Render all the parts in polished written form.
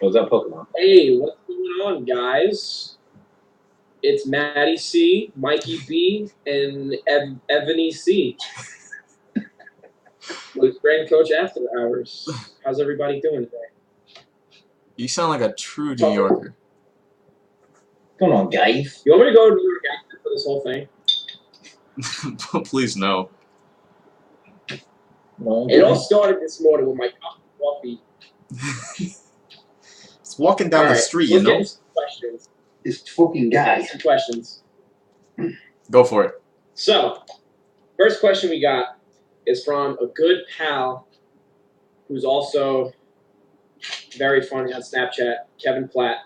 Was that Pokemon? Hey, what's going on, guys? It's Maddie C, Mikey B, and Ebony C with Grand Coach After Hours. How's everybody doing today? You sound like a true New Yorker. What's going on, guys? You want me to go to New York accent for this whole thing? Please no. It all started this morning with my cup of coffee. It's walking down the street, you let's know. get into some questions. This fucking guy. Some questions. Go for it. So, first question we got is from a good pal who's also very funny on Snapchat, Kevin Platt.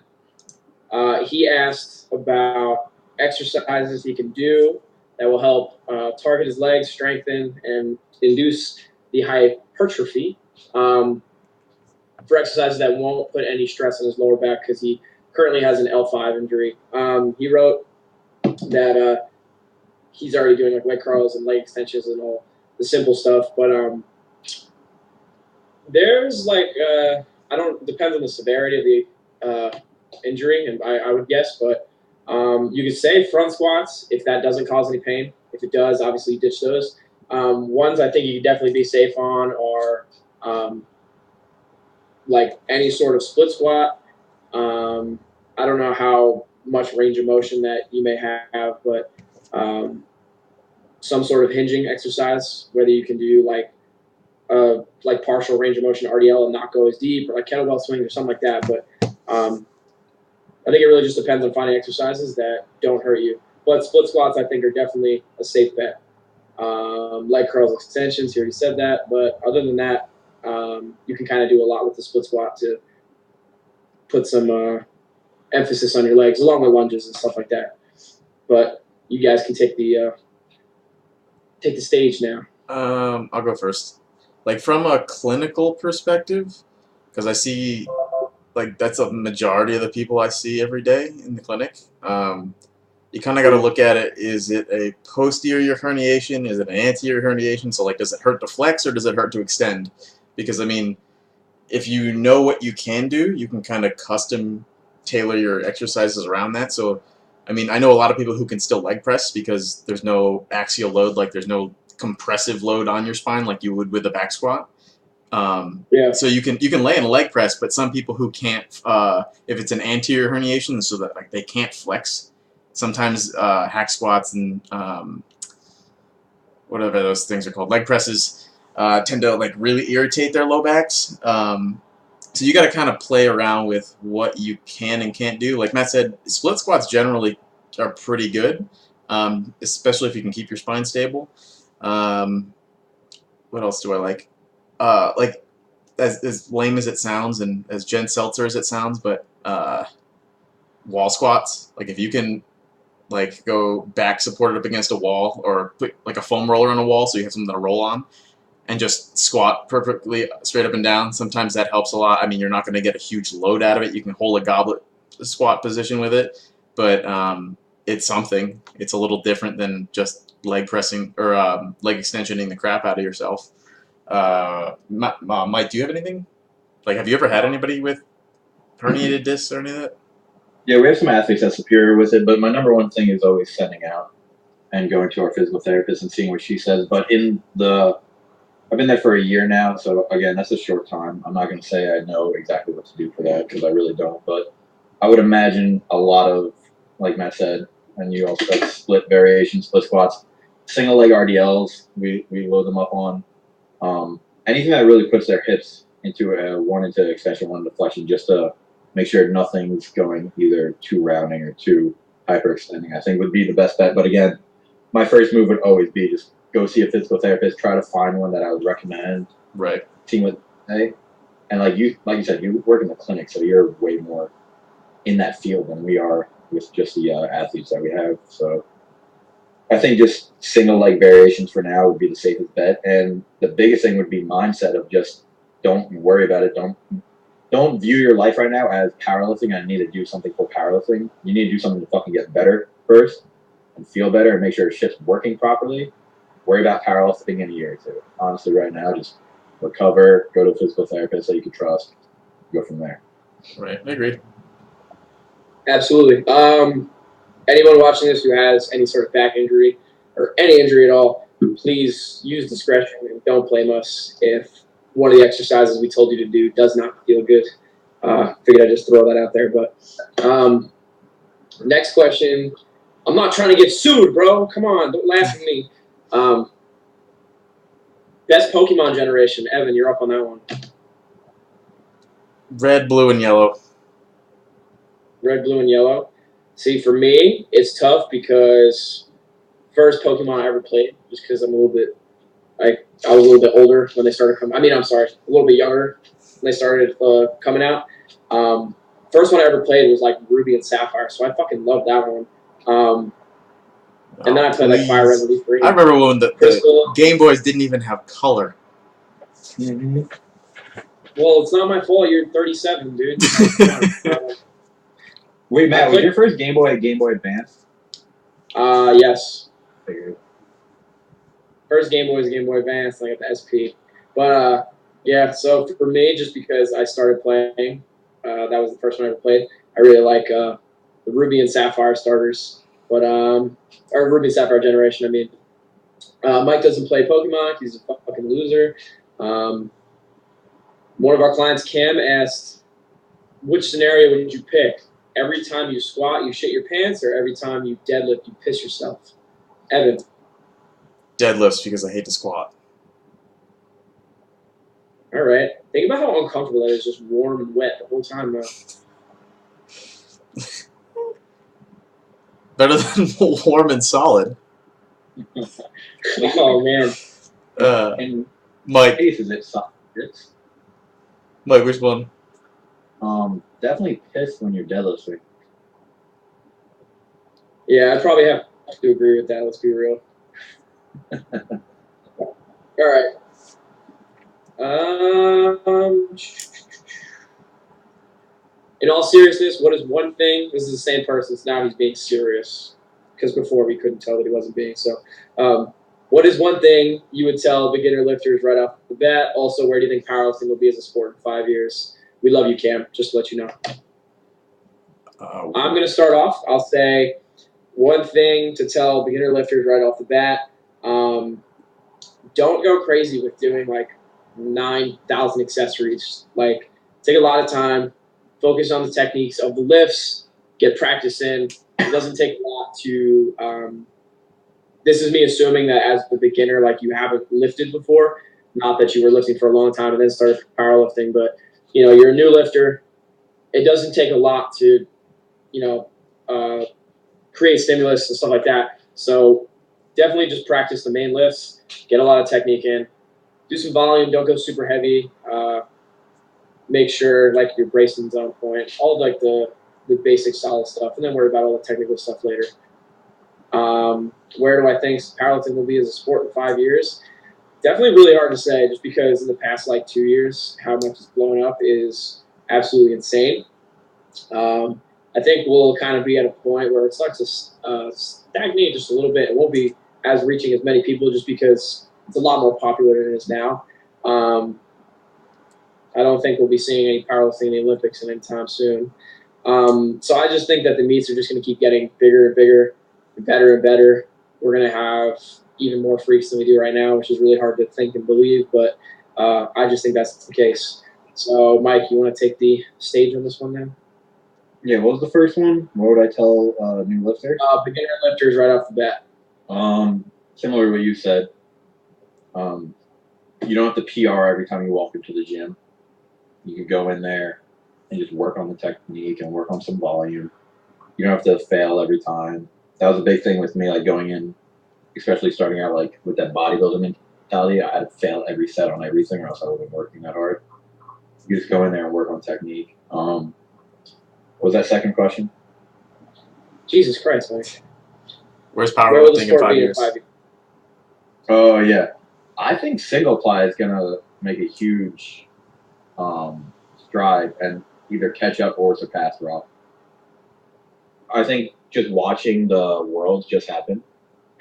He asked about exercises he can do that will help target his legs, strengthen, and induce the hypertrophy for exercises that won't put any stress on his lower back because he currently has an L5 injury. He wrote that he's already doing like leg curls and leg extensions and all the simple stuff, but there's like depends on the severity of the injury, and I would guess, but you could say front squats if that doesn't cause any pain. If it does, obviously ditch those. Ones I think you could definitely be safe on are like any sort of split squat. I don't know how much range of motion that you may have, but some sort of hinging exercise, whether you can do like partial range of motion RDL and not go as deep, or like kettlebell swings or something like that. But I think it really just depends on finding exercises that don't hurt you. But split squats, I think, are definitely a safe bet. Leg curls, extensions, you already said that. But other than that, you can kind of do a lot with the split squat to put some emphasis on your legs, along with lunges and stuff like that. But you guys can take the stage now. I'll go first. Like from a clinical perspective, because I see like that's a majority of the people I see every day in the clinic. You kind of got to look at it. Is it a posterior herniation? Is it an anterior herniation? So like, does it hurt to flex or does it hurt to extend? Because I mean, if you know what you can do, you can kind of custom tailor your exercises around that. So, I mean, I know a lot of people who can still leg press because there's no axial load, like there's no compressive load on your spine like you would with a back squat. So you can lay in a leg press, but some people who can't, if it's an anterior herniation, so that like they can't flex. Sometimes hack squats and whatever those things are called, leg presses, tend to like really irritate their low backs. So you got to kind of play around with what you can and can't do. Like Matt said, split squats generally are pretty good, especially if you can keep your spine stable. What else do I like? Like as lame as it sounds and as Jen Seltzer as it sounds, but wall squats. Like if you can like go back supported up against a wall or put like a foam roller on a wall so you have something to roll on and just squat perfectly straight up and down. Sometimes that helps a lot. I mean, you're not going to get a huge load out of it. You can hold a goblet squat position with it, but it's something. It's a little different than just leg pressing or leg extensioning the crap out of yourself. Mike, do you have anything? Like, have you ever had anybody with herniated discs or any of that? Yeah, we have some athletes that's superior with it, but my number one thing is always sending out and going to our physical therapist and seeing what she says. But I've been there for a year now, so again, that's a short time. I'm not going to say I know exactly what to do for that because I really don't. But I would imagine a lot of, like Matt said, and you also said split variations, split squats, single leg RDLs. We load them up on anything that really puts their hips into one into extension, one into flexion, just to make sure nothing's going either too rounding or too hyperextending. I think would be the best bet. But again, my first move would always be just go see a physical therapist, try to find one that I would recommend. Right. See what they, and like you said, you work in the clinic, so you're way more in that field than we are with just the athletes that we have. So I think just single leg variations for now would be the safest bet. And the biggest thing would be mindset of just don't worry about it. Don't view your life right now as powerlifting. I need to do something for powerlifting. You need to do something to fucking get better first and feel better and make sure your shit's working properly. Worry about powerlifting in a year or two. Honestly, right now, just recover, go to a physical therapist that you can trust, go from there. Right, I agree. Absolutely. Anyone watching this who has any sort of back injury or any injury at all, please use discretion and don't blame us if one of the exercises we told you to do does not feel good. Figured I'd just throw that out there. But next question. I'm not trying to get sued, bro. Come on, don't laugh at me. Best Pokemon generation. Evan, you're up on that one. Red, blue, and yellow. Red, blue, and yellow. See, for me, it's tough because first Pokemon I ever played, just because I'm a little bit, like, I was a little bit older when they started coming. I mean, I'm sorry, a little bit younger when they started coming out. First one I ever played was like Ruby and Sapphire, so I fucking loved that one. And then I played like Fire Red and Leaf Green. I remember when the Game Boys didn't even have color. Mm-hmm. Well, it's not my fault. You're 37, dude. Wait, Matt, was your first Game Boy Advance? Yes. Figured. First Game Boy was Game Boy Advance, like at the SP. But yeah, so for me, just because I started playing, that was the first one I ever played. I really like the Ruby and Sapphire starters, but or Ruby and Sapphire generation. I mean, Mike doesn't play Pokemon. He's a fucking loser. One of our clients, Cam, asked, which scenario would you pick? Every time you squat, you shit your pants, or every time you deadlift, you piss yourself? Evan. Deadlifts because I hate to squat. All right. Think about how uncomfortable that is, just warm and wet the whole time, though. Better than warm and solid. Oh, man. In Mike. cases, it sucks. Mike, which one? Definitely pissed when you're deadlifting. Yeah, I'd probably have to agree with that. Let's be real. All right. In all seriousness, what is one thing? This is the same person, so now he's being serious. Because before we couldn't tell that he wasn't being. So, what is one thing you would tell beginner lifters right off the bat? Also, where do you think powerlifting will be as a sport in 5 years? We love you, Cam. Just to let you know. I'm going to start off. I'll say one thing to tell beginner lifters right off the bat. Don't go crazy with doing like 9,000 accessories. Like, take a lot of time, focus on the techniques of the lifts, get practice in. It doesn't take a lot to. This is me assuming that as the beginner, like you haven't lifted before, not that you were lifting for a long time and then started powerlifting, but you know you're a new lifter. It doesn't take a lot to, create stimulus and stuff like that. So definitely just practice the main lifts, get a lot of technique in, do some volume, don't go super heavy. Make sure like your bracing's on point, all like the basic solid stuff, and then worry about all the technical stuff later. Where do I think powerlifting will be as a sport in 5 years? Definitely really hard to say, just because in the past like 2 years, how much it's blown up is absolutely insane. I think we'll kind of be at a point where it starts to stagnate just a little bit. It won't be as reaching as many people just because it's a lot more popular than it is now. I don't think we'll be seeing any powerlifting in the Olympics anytime soon. So I just think that the meets are just going to keep getting bigger and bigger and better. We're going to have even more freaks than we do right now, which is really hard to think and believe, but I just think that's the case. So, Mike, you want to take the stage on this one now? Yeah, what was the first one? What would I tell new lifters? Beginner lifters right off the bat. Similar to what you said. You don't have to PR every time you walk into the gym. You can go in there and just work on the technique and work on some volume. You don't have to fail every time. That was a big thing with me, like going in, especially starting out like with that bodybuilding mentality. I had to fail every set on everything, or else I wouldn't be working that hard. You just go in there and work on technique. What was that second question? Jesus Christ, Mike. Where's powerlifting in 5 years? Oh, yeah. I think single ply is going to make a huge stride and either catch up or surpass rock. I think just watching the worlds just happen,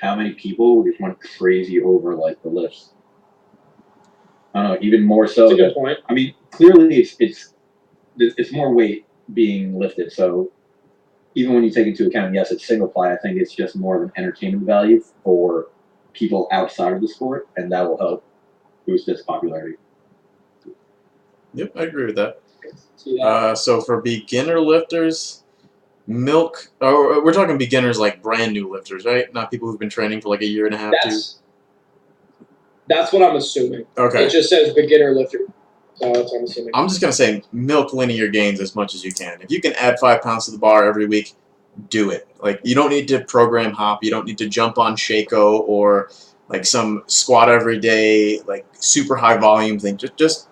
how many people just went crazy over like the lifts. I don't know, even more so. That's a good point. I mean, clearly it's it's more weight being lifted. So even when you take into account, yes, it's single ply, I think it's just more of an entertainment value for people outside of the sport, and that will help boost its popularity. Yep, I agree with that. See that? So for beginner lifters, milk. Oh, we're talking beginners like brand new lifters, right? Not people who've been training for like a year and a half, too. That's what I'm assuming. Okay. It just says beginner lifter. So that's what I'm assuming. I'm just gonna say milk linear gains as much as you can. If you can add 5 pounds to the bar every week, do it. Like you don't need to program hop. You don't need to jump on Shaco or like some squat every day, like super high volume thing. Just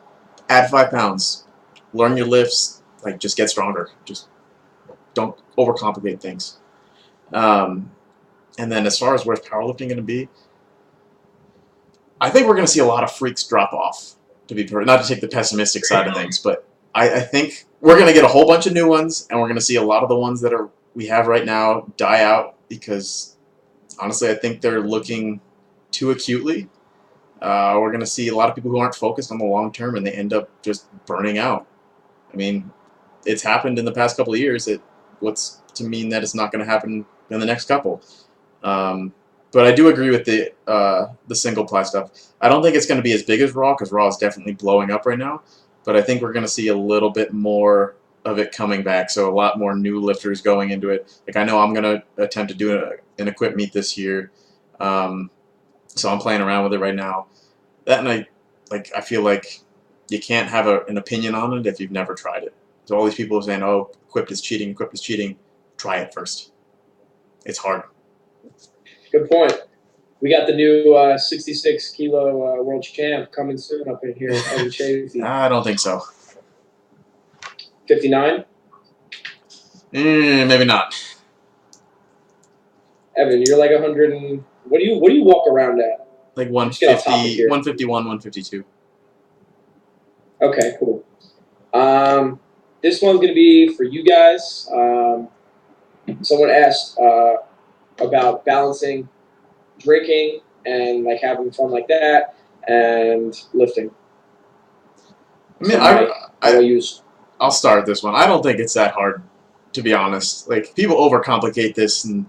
add 5 pounds. Learn your lifts. Like just get stronger. Just don't overcomplicate things. And then as far as where's powerlifting going to be, I think we're going to see a lot of freaks drop off. Not to take the pessimistic side of things, but I think we're going to get a whole bunch of new ones, and we're going to see a lot of the ones that we have right now die out because honestly, I think they're looking too acutely. We're going to see a lot of people who aren't focused on the long term, and they end up just burning out. I mean, it's happened in the past couple of years. What's to mean that it's not going to happen in the next couple? But I do agree with the single ply stuff. I don't think it's going to be as big as Raw because Raw is definitely blowing up right now. But I think we're going to see a little bit more of it coming back. So a lot more new lifters going into it. Like I know I'm going to attempt to do an equip meet this year. So I'm playing around with it right now. That and I feel like you can't have an opinion on it if you've never tried it. So all these people are saying, "Oh, equipped is cheating. Equipped is cheating." Try it first. It's hard. Good point. We got the new 66 kilo world champ coming soon up in here. Evan Chafee. I don't think so. 59. Maybe not. Evan, you're like 100 and what do you walk around at? Like Let's get off topic 150, here. 151, 152. Okay, cool. This one's gonna be for you guys. Someone asked about balancing drinking and like having fun like that and lifting. I mean, I'll start this one. I don't think it's that hard, to be honest. Like people overcomplicate this and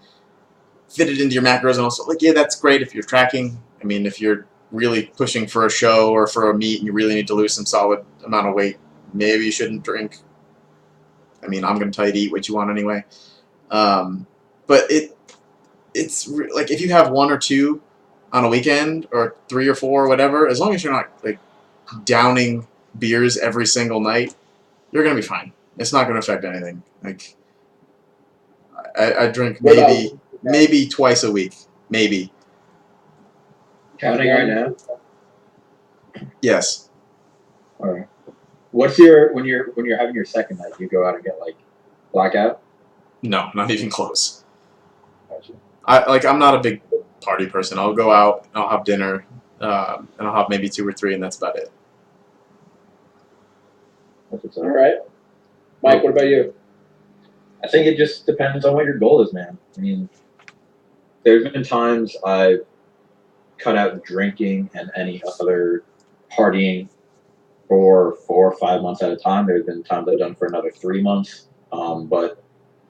fit it into your macros, and also like, yeah, that's great if you're tracking. I mean, if you're really pushing for a show or for a meet and you really need to lose some solid amount of weight, maybe you shouldn't drink. I mean, I'm going to tell you to eat what you want anyway. But it's like if you have 1 or 2 on a weekend or 3 or 4 or whatever, as long as you're not like downing beers every single night, you're going to be fine. It's not going to affect anything. Like I drink maybe twice a week, maybe. Counting right now? Yes. All right. What's your when you're having your second night? Do you go out and get like blackout? No, not even close. Gotcha. I'm not a big party person. I'll go out, I'll have dinner, and I'll have maybe 2 or 3, and that's about it. All right, Mike. What about you? I think it just depends on what your goal is, man. I mean, there's been times I've cut out drinking and any other partying for 4 or 5 months at a time. There's been times I've done for another 3 months. But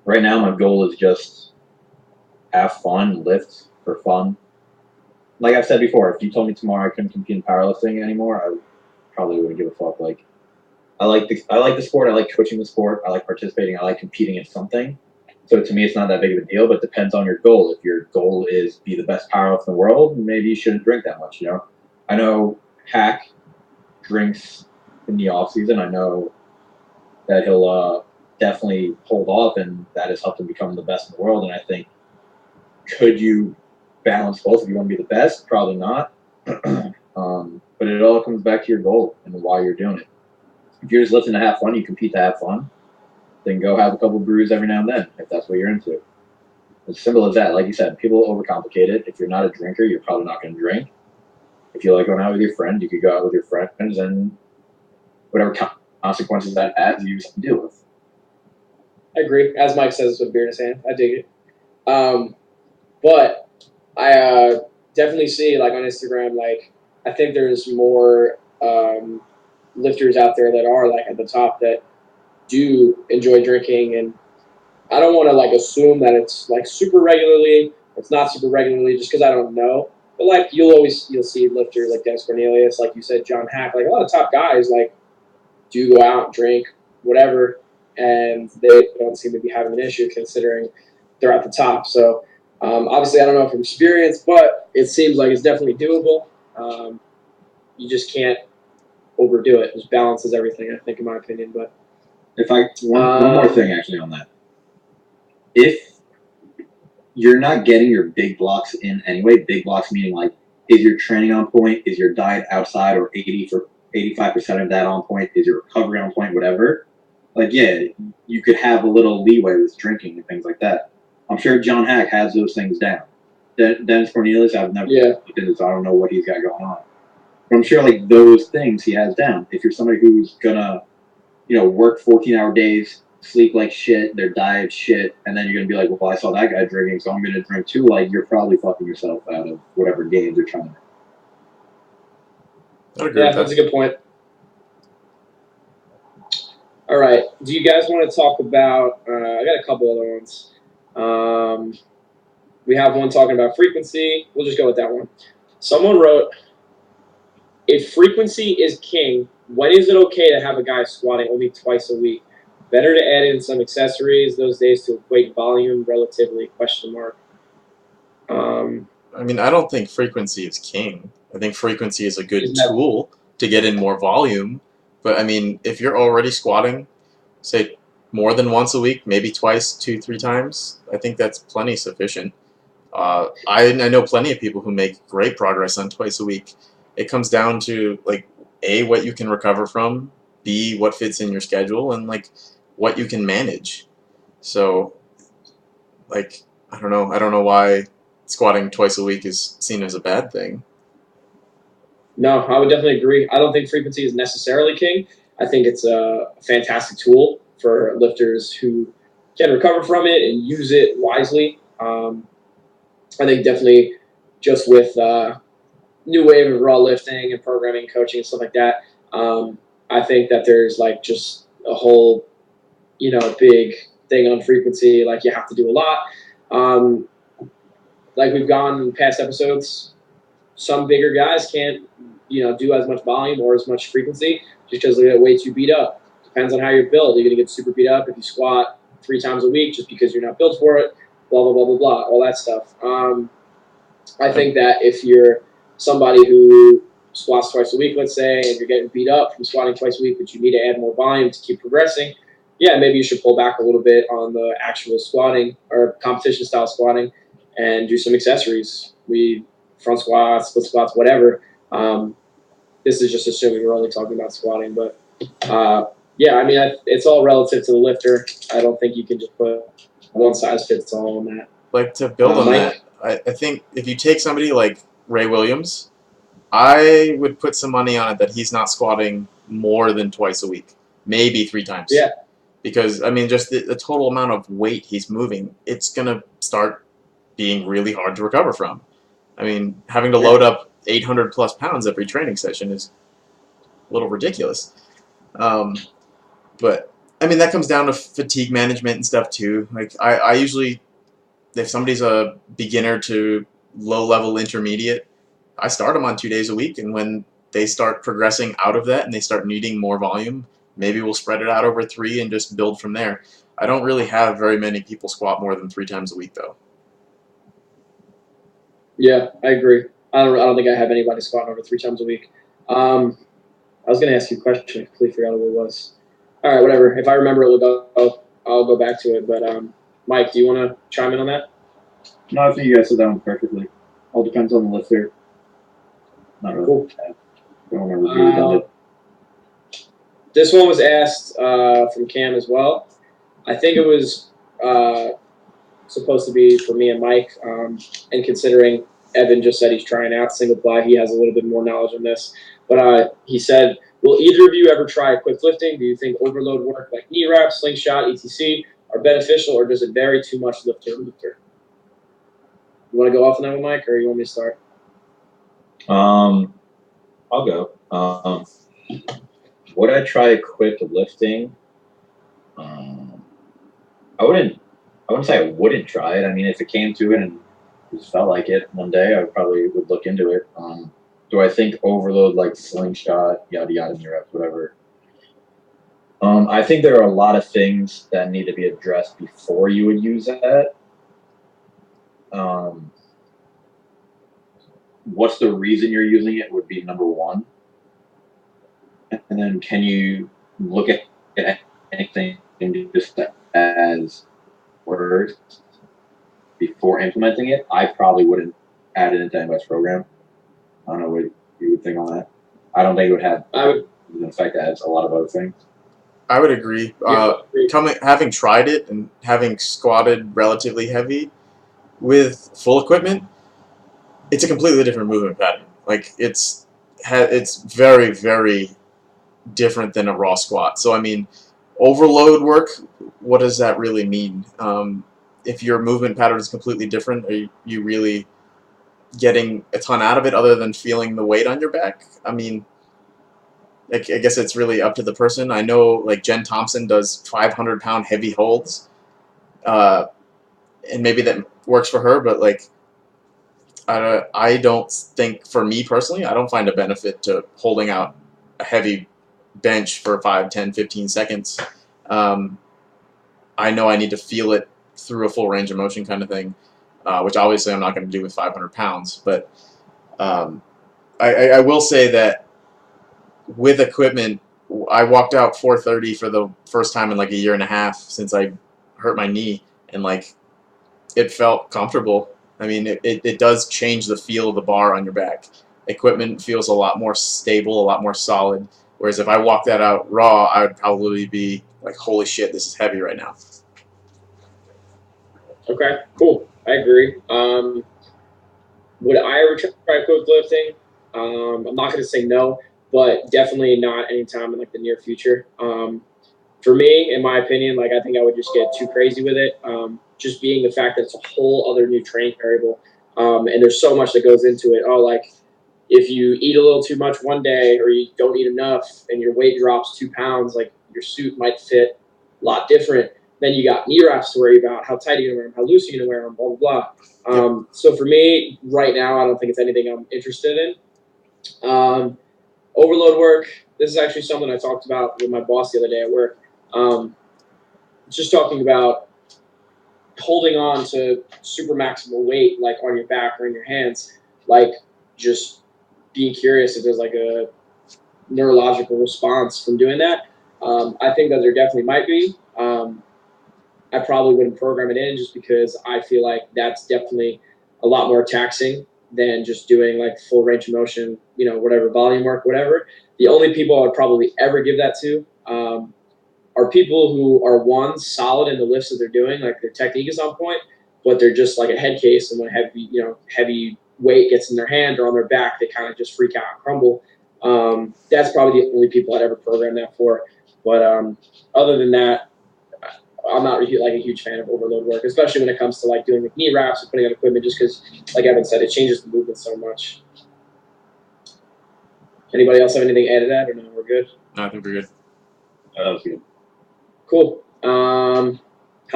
right now, my goal is just have fun, lift for fun. Like I've said before, if you told me tomorrow I couldn't compete in powerlifting anymore, I probably wouldn't give a fuck. Like I like the sport. I like coaching the sport. I like participating. I like competing in something. So to me, it's not that big of a deal. But it depends on your goal. If your goal is be the best powerlifter in the world, maybe you shouldn't drink that much. You know, I know Hack drinks in the off season. I know that he'll definitely hold off, and that has helped him become the best in the world. And I think, could you balance both? If you want to be the best, probably not. But it all comes back to your goal and why you're doing it. If you're just lifting to have fun, you compete to have fun, then go have a couple brews every now and then if that's what you're into. As simple as that. Like you said, people overcomplicate it. If you're not a drinker, you're probably not going to drink. If you like going out with your friend, you could go out with your friends, and whatever consequences that adds, you just deal with. I agree. As Mike says, with beer in his hand, I dig it. But I definitely see, like on Instagram, like I think there's more lifters out there that are like at the top that do enjoy drinking, and I don't want to like assume that it's like super regularly. It's not super regularly just because I don't know. But like you'll see lifters like Dennis Cornelius, like you said, John Hack, like a lot of top guys like do go out and drink whatever, and they don't seem to be having an issue considering they're at the top. So obviously I don't know from experience, but it seems like it's definitely doable. You just can't overdo it. Just balances everything, I think, in my opinion. But If I one more thing actually on that, if you're not getting your big blocks in anyway, big blocks meaning like, is your training on point? Is your diet outside or 85% of that on point? Is your recovery on point? Whatever. Like, yeah, you could have a little leeway with drinking and things like that. I'm sure John Hack has those things down. Dennis Cornelius, I've never looked into, so I don't know what he's got going on. But I'm sure like those things he has down. If you're somebody who's gonna, work 14-hour days, sleep like shit, their diet shit, and then you're gonna be like, well, I saw that guy drinking, so I'm gonna drink too. Like, you're probably fucking yourself out of whatever gains you're trying to make. I'd agree with that. That's a good point. All right. Do you guys want to talk about? I got a couple other ones. We have one talking about frequency. We'll just go with that one. Someone wrote, if frequency is king, when is it okay to have a guy squatting only twice a week? Better to add in some accessories those days to equate volume relatively, question mark. I mean, I don't think frequency is king. I think frequency is a good tool to get in more volume. But, I mean, if you're already squatting, say, more than once a week, maybe twice, 2-3 times, I think that's plenty sufficient. I know plenty of people who make great progress on twice a week. It comes down to, like, A, what you can recover from, B, what fits in your schedule, and, like, what you can manage. So, like, I don't know why squatting twice a week is seen as a bad thing. No, I would definitely agree. I don't think frequency is necessarily king. I think it's a fantastic tool for lifters who can recover from it and use it wisely. I think definitely just with new wave of raw lifting and programming, coaching, and stuff like that, I think that there's like just a whole, big thing on frequency. Like you have to do a lot. Like we've gone in past episodes, some bigger guys can't, do as much volume or as much frequency just because they get way too beat up. Depends on how you're built. You're going to get super beat up if you squat 3 times a week just because you're not built for it, blah, blah, blah, blah, blah, all that stuff. I think that if you're somebody who squats twice a week, let's say, and you're getting beat up from squatting twice a week, but you need to add more volume to keep progressing, yeah, maybe you should pull back a little bit on the actual squatting or competition style squatting and do some accessories. Front squats, split squats, whatever. This is just assuming we're only talking about squatting, but yeah, I mean, it's all relative to the lifter. I don't think you can just put one size fits all on that. Like, to build on that, I think if you take somebody like Ray Williams, I would put some money on it that he's not squatting more than twice a week, maybe 3 times. Yeah. Because, I mean, just the total amount of weight he's moving, it's going to start being really hard to recover from. I mean, having to load up 800 plus pounds every training session is a little ridiculous. But, I mean, that comes down to fatigue management and stuff too. Like, I usually, if somebody's a beginner to low-level intermediate, I start them on 2 days a week, and when they start progressing out of that and they start needing more volume, maybe we'll spread it out over 3 and just build from there. I don't really have very many people squat more than 3 times a week, though. Yeah, I agree. I don't think I have anybody squatting over 3 times a week. I was going to ask you a question. I completely forgot what it was. All right, whatever. If I remember it, I'll go back to it. But Mike, do you want to chime in on that? No, I think you guys said that one perfectly. All depends on the lifter. Not really. Cool. I don't remember who done it. This one was asked from Cam as well. I think it was supposed to be for me and Mike. And considering Evan just said he's trying out single ply, he has a little bit more knowledge on this. But he said, will either of you ever try equipped lifting? Do you think overload work like knee wraps, slingshot, etc. are beneficial, or does it vary too much lifter to lifter? You want to go off on that one, Mike, or you want me to start? I'll go. Would I try equipped lifting? I wouldn't say I wouldn't try it. I mean, if it came to it and just felt like it one day, I probably would look into it. Do I think overload like slingshot, yada yada, knee reps, whatever? I think there are a lot of things that need to be addressed before you would use that. Um, what's the reason you're using it would be number one, and then can you look at anything just as orders before implementing it? I probably wouldn't add it into anybody's program. I don't know what you would think on that. I don't think it would have the effect as a lot of other things. I would agree. Having tried it and having squatted relatively heavy with full equipment, it's a completely different movement pattern. Like it's very, very different than a raw squat. So I mean, overload work. What does that really mean? If your movement pattern is completely different, are you really getting a ton out of it other than feeling the weight on your back? I mean, I guess it's really up to the person. I know like Jen Thompson does 500-pound heavy holds, and maybe that works for her, but like I don't think, for me personally, I don't find a benefit to holding out a heavy bench for 5, 10, 15 seconds. I know I need to feel it through a full range of motion kind of thing, which obviously I'm not going to do with 500 pounds. But I will say that with equipment, I walked out 430 for the first time in like a year and a half since I hurt my knee, and like it felt comfortable. I mean, it does change the feel of the bar on your back. Equipment feels a lot more stable, a lot more solid. Whereas if I walked that out raw, I would probably be like, holy shit, this is heavy right now. Okay, cool. I agree. Would I ever try quick lifting? I'm not going to say no, but definitely not anytime in like the near future. For me, in my opinion, like I think I would just get too crazy with it. Just being the fact that it's a whole other new training variable, and there's so much that goes into it. Oh, like if you eat a little too much one day, or you don't eat enough, and your weight drops 2 pounds, like your suit might fit a lot different. Then you got knee wraps to worry about. How tight are you gonna wear them? How loose are you gonna wear them? Blah blah blah. So for me, right now, I don't think it's anything I'm interested in. Overload work. This is actually something I talked about with my boss the other day at work. Just talking about holding on to super maximal weight, like on your back or in your hands, like just being curious if there's like a neurological response from doing that. I think that there definitely might be. I probably wouldn't program it in just because I feel like that's definitely a lot more taxing than just doing like full range of motion, whatever volume work, whatever. The only people I would probably ever give that to are people who are solid in the lifts that they're doing, like their technique is on point, but they're just like a head case, and when heavy weight gets in their hand or on their back, they kind of just freak out and crumble. That's probably the only people I'd ever program that for. But other than that, I'm not like a huge fan of overload work, especially when it comes to like doing the knee wraps or putting on equipment, just because, like Evan said, it changes the movement so much. Anybody else have anything to add to that, or no? We're good. No, I think we're good. That was good. Cool. How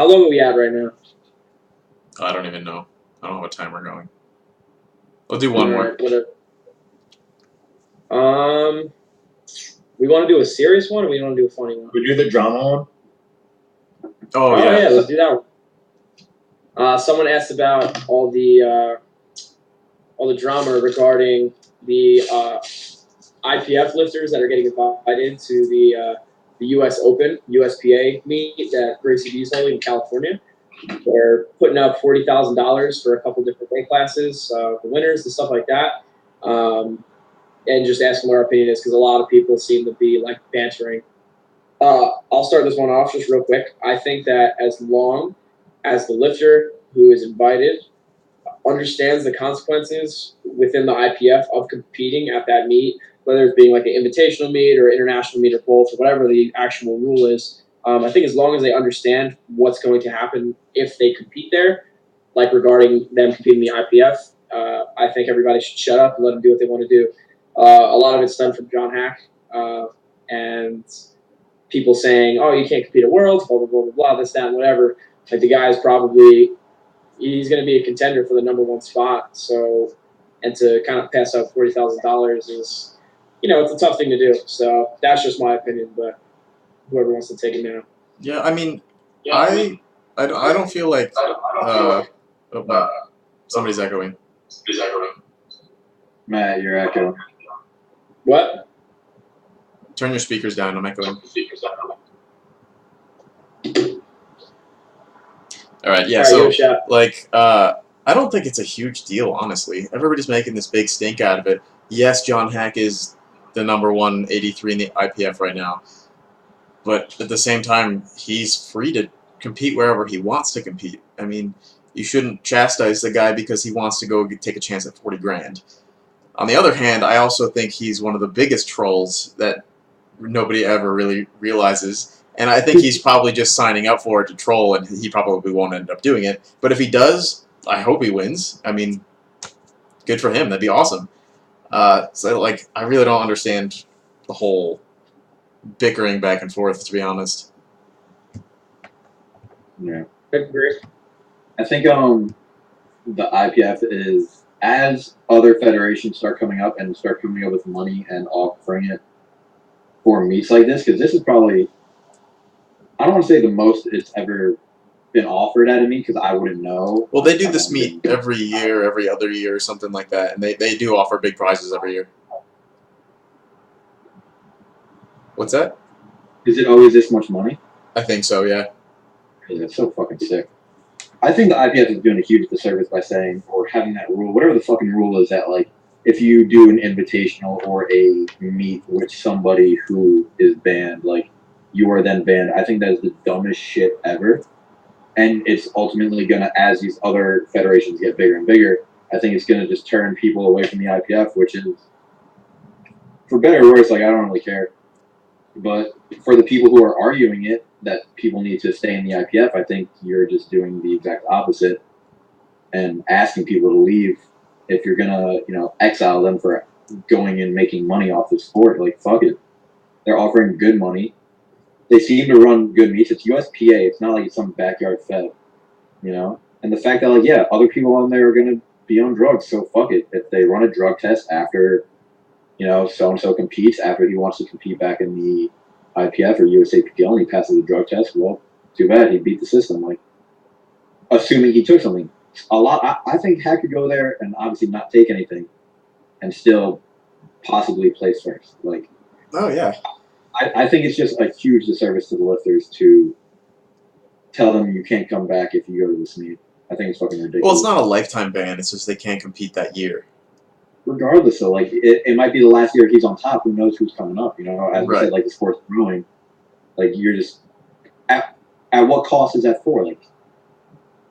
long are we at right now? I don't even know. I don't know what time we're going. We'll do one more. We want to do a serious one, or we want to do a funny one? We do the drama one. Oh yeah, let's do that one. Someone asked about all the drama regarding the IPF lifters that are getting invited to the U.S. Open, USPA meet that Gracie B is holding in California. They're putting up $40,000 for a couple different weight classes, the winners and stuff like that. And just asking what our opinion is, because a lot of people seem to be like bantering. I'll start this one off just real quick. I think that as long as the lifter who is invited understands the consequences within the IPF of competing at that meet, whether it's being like an invitational meet or international meet or both, or whatever the actual rule is, I think as long as they understand what's going to happen if they compete there, like regarding them competing in the IPF, I think everybody should shut up and let them do what they want to do. A lot of it's done from John Hack and people saying, oh, you can't compete at Worlds, blah, blah, blah, blah, blah, this, that, and whatever. Like the guy's probably he's going to be a contender for the #1 spot. So, and to kind of pass out $40,000 is, it's a tough thing to do. So that's just my opinion. But whoever wants to take it now. Yeah, I mean, I don't feel like oh no, somebody's echoing. Matt, you're echoing. What? Turn your speakers down. I'm echoing. All right, yeah. All right, So give it a shot. like, I don't think it's a huge deal, honestly. Everybody's making this big stink out of it. Yes, John Hack is the #1 83 in the IPF right now, but at the same time, he's free to compete wherever he wants to compete. I mean, you shouldn't chastise the guy because he wants to go take a chance at 40 grand. On the other hand, I also think he's one of the biggest trolls that nobody ever really realizes. And I think he's probably just signing up for it to troll, and he probably won't end up doing it. But if he does, I hope he wins. I mean, good for him. That'd be awesome. So, like, I really don't understand the whole bickering back and forth, to be honest. Yeah. I agree. I think the IPF is, as other federations start coming up and start coming up with money and offering it for meets like this, because this is probably, I don't want to say the most it's ever been offered at a meet, because I wouldn't know. Well, they do this meet every year, every other year, or something like that, and they do offer big prizes every year. What's that? Is it always this much money? I think so, yeah. It's so fucking sick. I think the IPF is doing a huge disservice by saying, or having that rule, whatever the fucking rule is, that like if you do an invitational or a meet with somebody who is banned, like you are then banned. I think that is the dumbest shit ever. And it's ultimately gonna, as these other federations get bigger and bigger, I think it's gonna just turn people away from the IPF, which is, for better or worse, like I don't really care. But for the people who are arguing it, that people need to stay in the IPF, I think you're just doing the exact opposite and asking people to leave if you're gonna, exile them for going and making money off the sport. Like, fuck it. They're offering good money. They seem to run good meets. It's USPA. It's not like it's some backyard fed, And the fact that, like, yeah, other people on there are gonna be on drugs, so fuck it. If they run a drug test after, so and so competes, after he wants to compete back in the IPF or USAPL and he passes the drug test, well, too bad. He beat the system. Like, assuming he took something. I think Hack could go there and obviously not take anything and still possibly place first. Like, Oh, yeah. I think it's just a huge disservice to the lifters to tell them you can't come back if you go to this meet. I think it's fucking ridiculous. Well, it's not a lifetime ban. It's just they can't compete that year. Regardless, though, like, it might be the last year he's on top. Who knows who's coming up, As we Right. said, like, the sport's growing. Like, you're just... At what cost is that for? Like,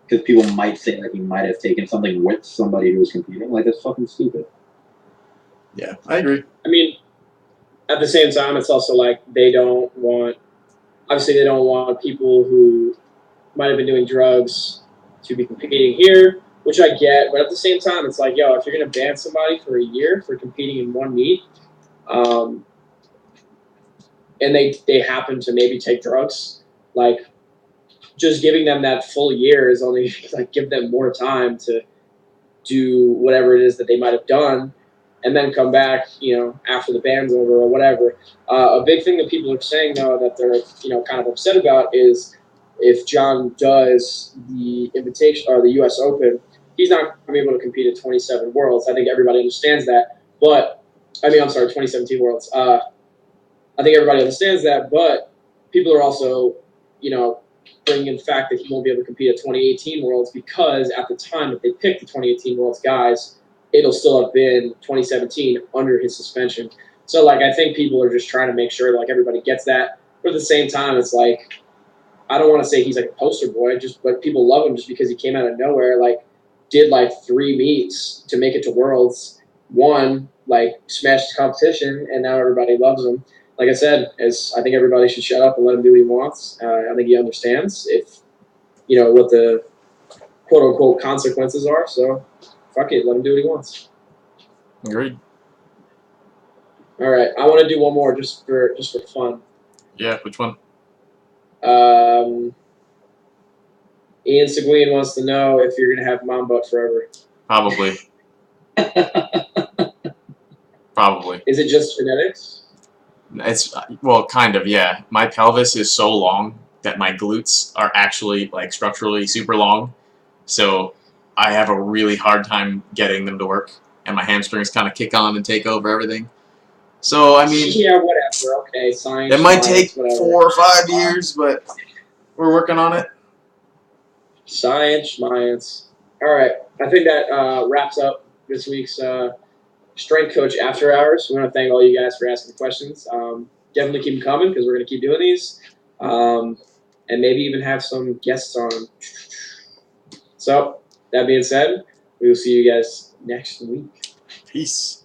because people might say that he might have taken something with somebody who was competing. Like, that's fucking stupid. Yeah, I agree. I mean, at the same time, it's also like they don't want people who might have been doing drugs to be competing here, which I get. But at the same time, it's like, if you're going to ban somebody for a year for competing in one meet, and they happen to maybe take drugs, like just giving them that full year is only like give them more time to do whatever it is that they might have done and then come back, after the ban's over or whatever. A big thing that people are saying, though, that they're, kind of upset about is if John does the invitation or the U.S. Open, he's not going to be able to compete at 27 Worlds. I think everybody understands that. But, 2017 Worlds. I think everybody understands that, but people are also, bringing in the fact that he won't be able to compete at 2018 Worlds because at the time that they picked the 2018 Worlds guys, it'll still have been 2017 under his suspension. So, like, I think people are just trying to make sure, like, everybody gets that. But at the same time, it's like, I don't want to say he's like a poster boy, but people love him just because he came out of nowhere, like, did, like, 3 meets to make it to Worlds, won, like, smashed the competition, and now everybody loves him. Like I said, I think everybody should shut up and let him do what he wants. I think he understands what the quote-unquote consequences are, so fuck it, let him do what he wants. Agreed. All right, I want to do one more just for fun. Yeah, which one? Ian Seguin wants to know if you're gonna have mom butt forever. Probably. Probably. Is it just genetics? It's well, kind of, yeah. My pelvis is so long that my glutes are actually like structurally super long, so I have a really hard time getting them to work, and my hamstrings kind of kick on and take over everything. So I mean, Yeah, whatever. Okay, science. it might science, take whatever. 4 or 5 years, but we're working on it. Science. All right. I think that wraps up this week's Strength Coach After Hours. We want to thank all you guys for asking questions. Definitely keep them coming because we're going to keep doing these. And maybe even have some guests on. So, that being said, we will see you guys next week. Peace.